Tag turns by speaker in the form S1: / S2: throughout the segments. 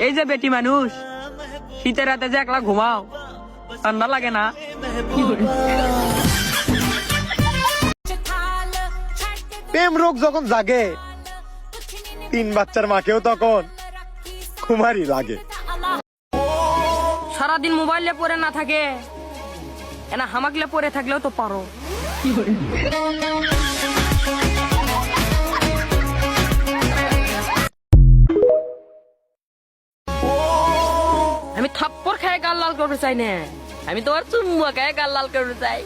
S1: এই যে বেটি মানুষ, শীতের রাতে যে একলা ঘুমাও, ঠান্ডা লাগে না?
S2: প্রেম রোগ যখন জাগে, 3 বাচ্চার মাকেও তখন কুমারী লাগে।
S1: সারাদিন মোবাইলে পড়ে না থাকে, এনা হামাকলে পড়ে থাকলেও তো পারো। আমি থাপ্পড় খেয়ে গাল লাল করতে চাই না, আমি তোমার চুম্মা খেয়ে গাল লাল করতে চাই।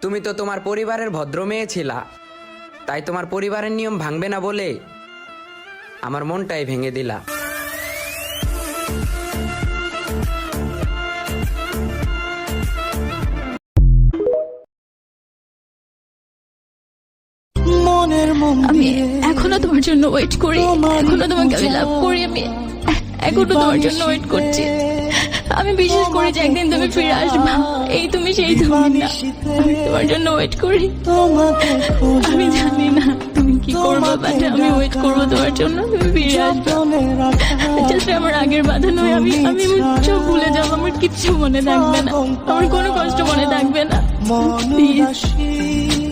S3: তুমি তো তোমার পরিবারের ভদ্র মেয়ে ছিলা, তাই তোমার পরিবারের নিয়ম ভাঙবে না বলে আমার মনটাই ভেঙে দিলা।
S4: আমি এখনো তোমার জন্য ওয়েট করি, এখনো তোমাকে আমি লাভ করি, আমি এখনো তোমার জন্য ওয়েট করছি। আমি বিশ্বাস করি যে একদিন তুমি ফিরে আসবে, এই তুমি সেই তুমি না। আমি তোমার জন্য ওয়েট করি, আমি জানি না তুমি কি করবে, বাট আমি ওয়েট করবো তোমার জন্য, তুমি ফিরে আসবে। জাস্ট আমার আগের বাধা নয়, আমি সব ভুলে যাবো, আমার কিচ্ছু মনে থাকবে না, আমার কোনো কষ্ট মনে থাকবে না। প্লিজ